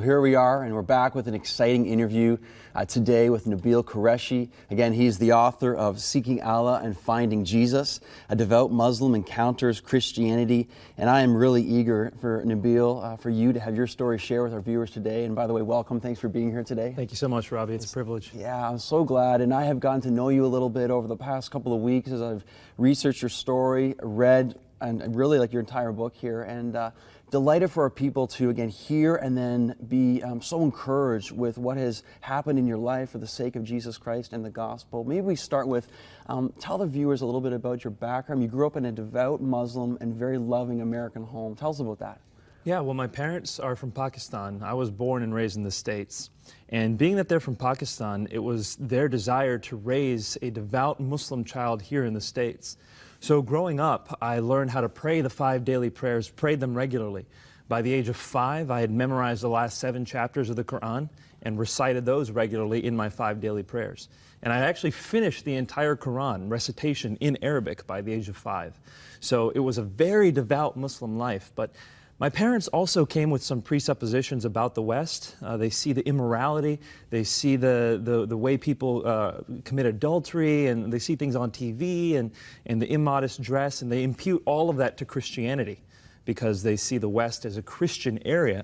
here we are, and we're back with an exciting interview today with Nabeel Qureshi. Again, he's the author of Seeking Allah and Finding Jesus, a devout Muslim encounters Christianity. And I am really eager for Nabeel, for you to have your story share with our viewers today. And by the way, welcome. Thanks for being here today. Thank you so much, Robbie. It's a privilege. Yeah, I'm so glad. And I have gotten to know you a little bit over the past couple of weeks as I've researched your story, read, and really like your entire book here. And delighted for our people to, again, hear and then be so encouraged with what has happened in your life for the sake of Jesus Christ and the gospel. Maybe we start with, tell the viewers a little bit about your background. You grew up in a devout Muslim and very loving American home. Tell us about that. Yeah, well, my parents are from Pakistan. I was born and raised in the States. And being that they're from Pakistan, it was their desire to raise a devout Muslim child here in the States. So growing up, I learned how to pray the 5 daily prayers, prayed them regularly. By the age of 5, I had memorized the last 7 chapters of the Quran and recited those regularly in my 5 daily prayers. And I actually finished the entire Quran recitation in Arabic by the age of 5. So it was a very devout Muslim life. But my parents also came with some presuppositions about the West. They see the immorality, they see the way people commit adultery, and they see things on TV and the immodest dress, and they impute all of that to Christianity because they see the West as a Christian area.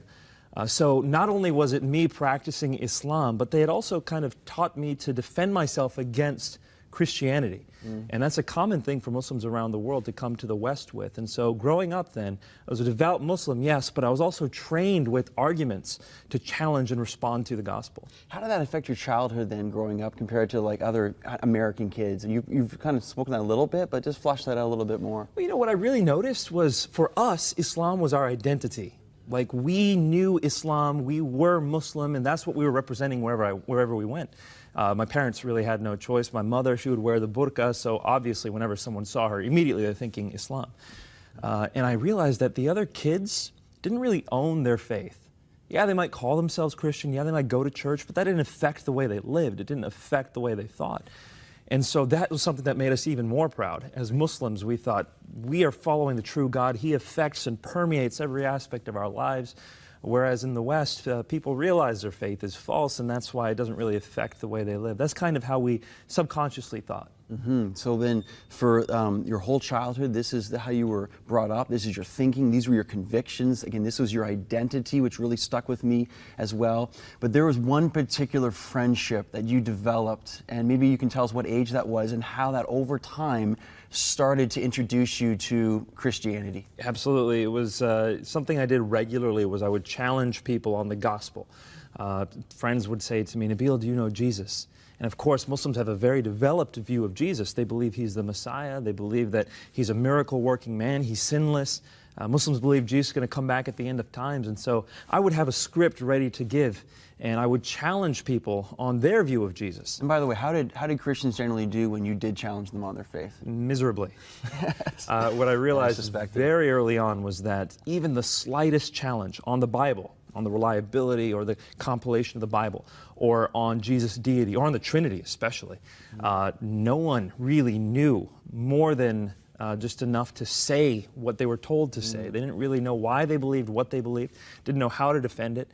So not only was it me practicing Islam, but they had also kind of taught me to defend myself against Christianity. And that's a common thing for Muslims around the world to come to the West with. And so growing up then, I was a devout Muslim, yes, but I was also trained with arguments to challenge and respond to the gospel. How did that affect your childhood then growing up compared to like other American kids? You've kind of spoken that a little bit, but just flesh that out a little bit more. Well, you know, what I really noticed was for us, Islam was our identity. Like, we knew Islam, we were Muslim, and that's what we were representing wherever we went. My parents really had no choice. My mother, she would wear the burqa, so obviously whenever someone saw her, immediately they're thinking Islam. And I realized that the other kids didn't really own their faith. Yeah, they might call themselves Christian, yeah, they might go to church, but that didn't affect the way they lived. It didn't affect the way they thought. And so that was something that made us even more proud. As Muslims, we thought, we are following the true God. He affects and permeates every aspect of our lives. Whereas in the West, people realize their faith is false, and that's why it doesn't really affect the way they live. That's kind of how we subconsciously thought. So then for your whole childhood, this is how you were brought up, this is your thinking, these were your convictions. Again, this was your identity, which really stuck with me as well. But there was one particular friendship that you developed, and maybe you can tell us what age that was and how that over time started to introduce you to Christianity. Absolutely. It was something I did regularly. Was I would challenge people on the gospel. Friends would say to me, Nabeel, do you know Jesus? And of course, Muslims have a very developed view of Jesus. They believe he's the Messiah. They believe that he's a miracle-working man. He's sinless. Muslims believe Jesus is going to come back at the end of times. And so I would have a script ready to give, and I would challenge people on their view of Jesus. And by the way, how did Christians generally do when you did challenge them on their faith? Miserably. What I realized very early on was that even the slightest challenge on the Bible, on the reliability or the compilation of the Bible, or on Jesus' deity, or on the Trinity especially, no one really knew more than just enough to say what they were told to say. They didn't really know why they believed what they believed, didn't know how to defend it.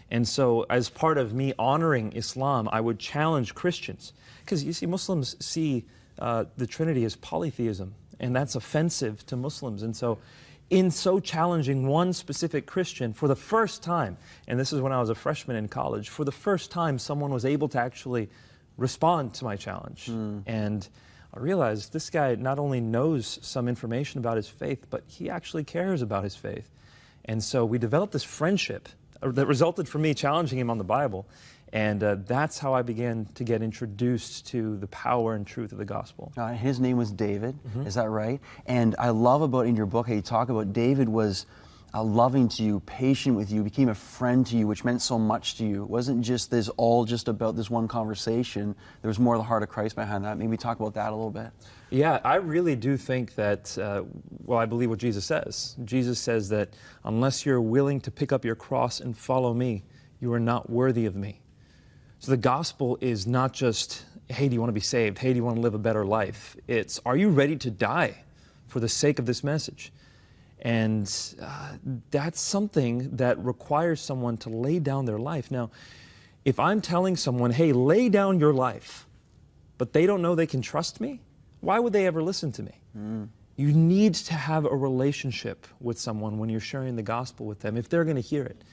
And so as part of me honoring Islam, I would challenge Christians. Because you see, Muslims see the Trinity as polytheism, and that's offensive to Muslims. And so in so challenging one specific Christian, for the first time, and this is when I was a freshman in college, for the first time someone was able to actually respond to my challenge. And I realized this guy not only knows some information about his faith, but he actually cares about his faith. And so we developed this friendship that resulted from me challenging him on the Bible. And that's how I began to get introduced to the power and truth of the gospel. His name was David, is that right? And I love about in your book how you talk about David was loving to you, patient with you, became a friend to you, which meant so much to you. It wasn't just this all just about this one conversation. There was more of the heart of Christ behind that. Maybe talk about that a little bit. Yeah, I really do think that, well, I believe what Jesus says. Jesus says that unless you're willing to pick up your cross and follow me, you are not worthy of me. So the gospel is not just, hey, do you want to be saved? Hey, do you want to live a better life? It's, are you ready to die for the sake of this message? And that's something that requires someone to lay down their life. Now, if I'm telling someone, hey, lay down your life, but they don't know they can trust me, why would they ever listen to me? You need to have a relationship with someone when you're sharing the gospel with them, if they're going to hear it.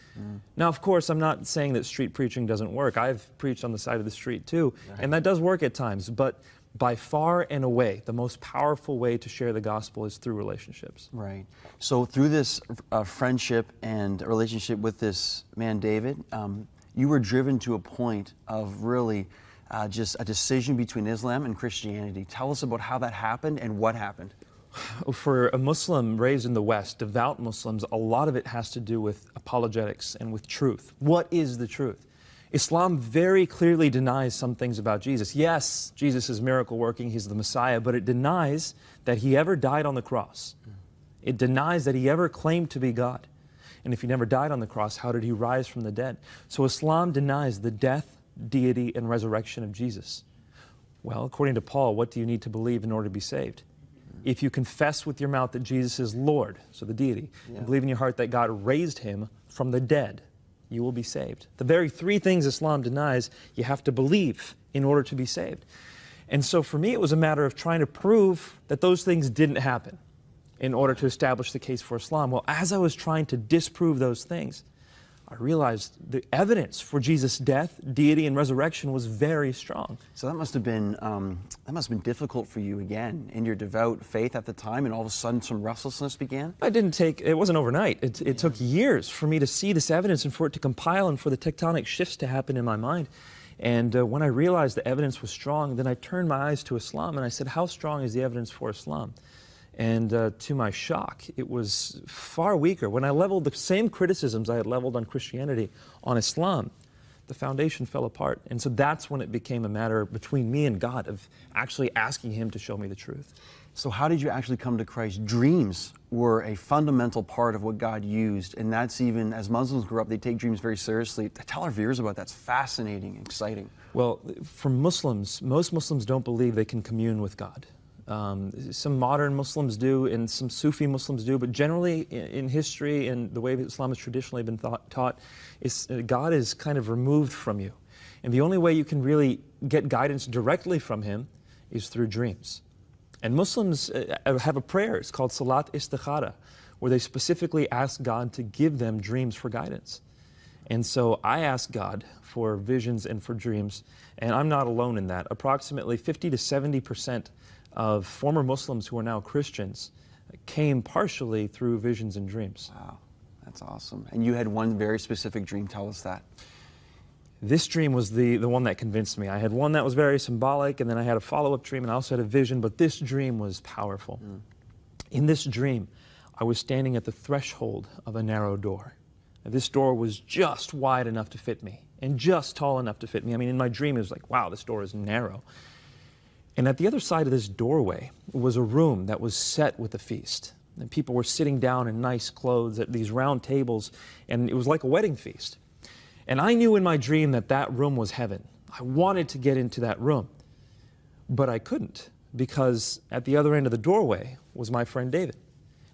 Now, of course, I'm not saying that street preaching doesn't work. I've preached on the side of the street too, and that does work at times. But by far and away, the most powerful way to share the gospel is through relationships. Right. So through this friendship and relationship with this man, David, you were driven to a point of really just a decision between Islam and Christianity. Tell us about how that happened and what happened. For a Muslim raised in the West, devout Muslims, a lot of it has to do with apologetics and with truth. What is the truth? Islam very clearly denies some things about Jesus. Yes, Jesus is miracle working, he's the Messiah, but it denies that he ever died on the cross. It denies that he ever claimed to be God. And if he never died on the cross, how did he rise from the dead? So Islam denies the death, deity, and resurrection of Jesus. Well, according to Paul, what do you need to believe in order to be saved? If you confess with your mouth that Jesus is Lord, so the deity, and believe in your heart that God raised him from the dead, you will be saved. The very three things Islam denies, you have to believe in order to be saved. And so for me, it was a matter of trying to prove that those things didn't happen in order to establish the case for Islam. Well, as I was trying to disprove those things, I realized the evidence for Jesus' death, deity, and resurrection was very strong. So that must have been difficult for you again in your devout faith at the time, and all of a sudden some restlessness began? It wasn't overnight. It took years for me to see this evidence and for it to compile and for the tectonic shifts to happen in my mind. And when I realized the evidence was strong, then I turned my eyes to Islam and I said, how strong is the evidence for Islam? And to my shock, it was far weaker. When I leveled the same criticisms I had leveled on Christianity on Islam, the foundation fell apart. And so that's when it became a matter between me and God of actually asking him to show me the truth. So how did you actually come to Christ? Dreams were a fundamental part of what God used, and that's even, as Muslims grew up, they take dreams very seriously. Tell our viewers about that. It's fascinating, exciting. Well, for Muslims, most Muslims don't believe they can commune with God. Some modern Muslims do, and some Sufi Muslims do, but generally in history and the way that Islam has traditionally been taught, God is kind of removed from you. And the only way you can really get guidance directly from him is through dreams. And Muslims have a prayer, it's called Salat Istikhara, where they specifically ask God to give them dreams for guidance. And so I ask God for visions and for dreams, and I'm not alone in that. Approximately 50 to 70% of former Muslims who are now Christians came partially through visions and dreams. Wow, that's awesome. And you had one very specific dream. Tell us that. This dream was the one that convinced me. I had one that was very symbolic, and then I had a follow-up dream, and I also had a vision, but this dream was powerful. In this dream, I was standing at the threshold of a narrow door. And this door was just wide enough to fit me, and just tall enough to fit me. I mean, in my dream, it was like, wow, this door is narrow. And at the other side of this doorway was a room that was set with a feast. And people were sitting down in nice clothes at these round tables, and it was like a wedding feast. And I knew in my dream that that room was heaven. I wanted to get into that room, but I couldn't, because at the other end of the doorway was my friend David.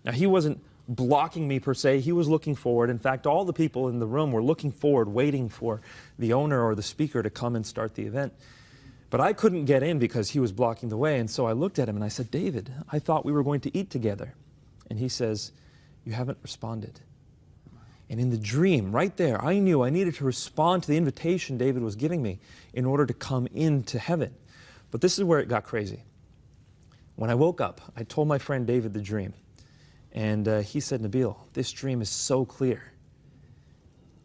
Now, he wasn't blocking me per se, he was looking forward. In fact, all the people in the room were looking forward, waiting for the owner or the speaker to come and start the event. But I couldn't get in because he was blocking the way, and so I looked at him and I said, David, I thought we were going to eat together. And he says, you haven't responded. And in the dream, right there, I knew I needed to respond to the invitation David was giving me in order to come into heaven. But this is where it got crazy. When I woke up, I told my friend David the dream. And he said, Nabil, this dream is so clear.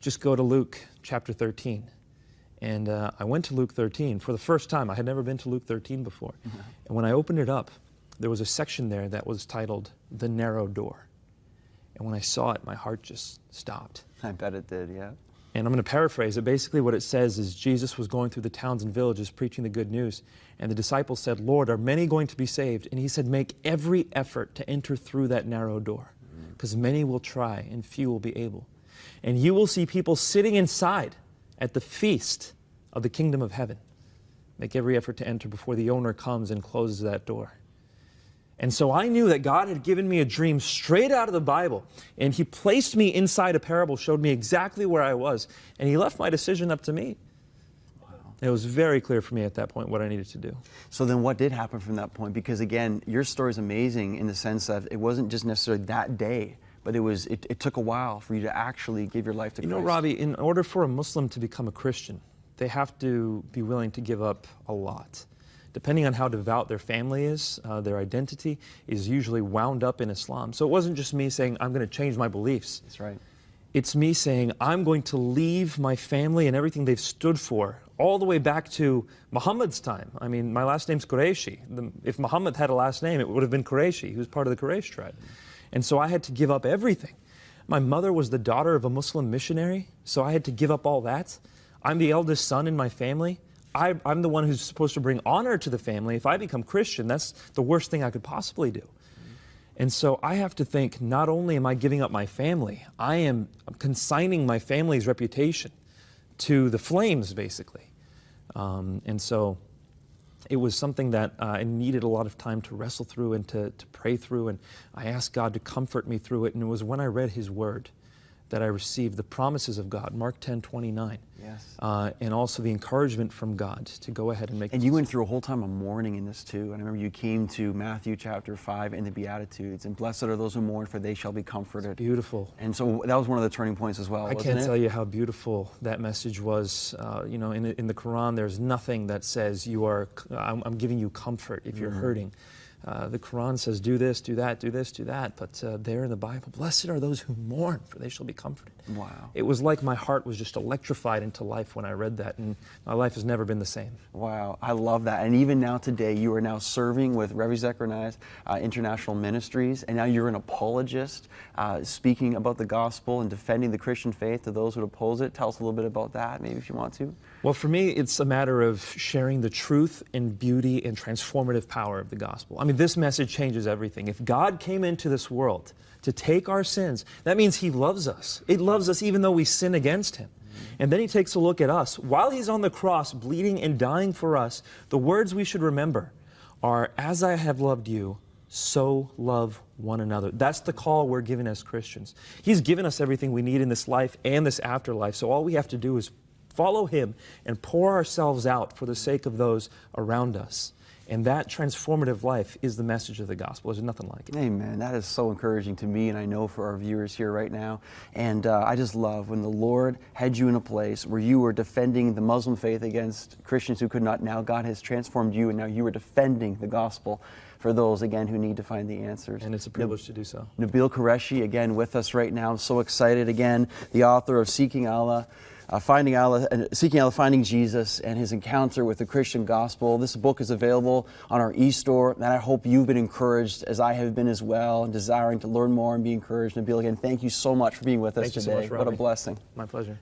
Just go to Luke chapter 13. And I went to Luke 13 for the first time. I had never been to Luke 13 before. And when I opened it up, there was a section there that was titled, The Narrow Door. And when I saw it, my heart just stopped. I bet it did, yeah. And I'm going to paraphrase it. Basically what it says is Jesus was going through the towns and villages preaching the good news. And the disciples said, Lord, are many going to be saved? And he said, make every effort to enter through that narrow door, because many will try and few will be able. And you will see people sitting inside at the feast of the kingdom of heaven. Make every effort to enter before the owner comes and closes that door. And so I knew that God had given me a dream straight out of the Bible. And He placed me inside a parable, showed me exactly where I was. And He left my decision up to me. It was very clear for me at that point what I needed to do. So then what did happen from that point? Because again, your story is amazing in the sense that it wasn't just necessarily that day, but it took a while for you to actually give your life to Christ. You know, Robbie, in order for a Muslim to become a Christian, they have to be willing to give up a lot. Depending on how devout their family is, their identity is usually wound up in Islam. So it wasn't just me saying, I'm going to change my beliefs. That's right. It's me saying, I'm going to leave my family and everything they've stood for, all the way back to Muhammad's time. I mean, my last name's Qurayshi. If Muhammad had a last name, it would have been Qurayshi. He was part of the Quraysh tribe. And so I had to give up everything. My mother was the daughter of a Muslim missionary, so I had to give up all that. I'm the eldest son in my family. I'm the one who's supposed to bring honor to the family. If I become Christian, that's the worst thing I could possibly do. And so I have to think, not only am I giving up my family, I'm consigning my family's reputation to the flames, basically. And so it was something that I needed a lot of time to wrestle through and to pray through. And I asked God to comfort me through it. And it was when I read His Word that I received the promises of God, Mark 10:29. Yes. And also the encouragement from God to go ahead and make. And you went through a whole time of mourning in this too. And I remember you came to Matthew chapter 5 and the Beatitudes. And blessed are those who mourn, for they shall be comforted. It's beautiful. And so that was one of the turning points as well, I can't tell you how beautiful that message was. You know, in the Quran, there's nothing that says I'm giving you comfort if you're hurting. The Quran says, do this, do that, do this, do that. But there in the Bible, blessed are those who mourn, for they shall be comforted. Wow. It was like my heart was just electrified into life when I read that, and my life has never been the same. Wow, I love that. And even now today, you are now serving with Rev. Zechariah's International Ministries, and now you're an apologist, speaking about the gospel and defending the Christian faith to those who oppose it. Tell us a little bit about that, maybe if you want to. Well, for me, it's a matter of sharing the truth and beauty and transformative power of the gospel. I mean, this message changes everything. If God came into this world to take our sins, that means He loves us. He loves us even though we sin against Him. And then He takes a look at us. While He's on the cross, bleeding and dying for us, the words we should remember are, as I have loved you, so love one another. That's the call we're given as Christians. He's given us everything we need in this life and this afterlife, so all we have to do is follow Him and pour ourselves out for the sake of those around us. And that transformative life is the message of the gospel. There's nothing like it. Amen. That is so encouraging to me, and I know for our viewers here right now. And I just love when the Lord had you in a place where you were defending the Muslim faith against Christians who could not. Now God has transformed you, and now you are defending the gospel for those, again, who need to find the answers. And it's a privilege to do so. Nabil Qureshi, again, with us right now. I'm so excited. Again, the author of Seeking Allah, Finding Allah, Seeking Allah, Finding Jesus, and his encounter with the Christian gospel. This book is available on our e-store, and I hope you've been encouraged as I have been as well, and desiring to learn more and be encouraged. Nabil, again, thank you so much for being with us today. Thank you so much, Robbie. What a blessing. My pleasure.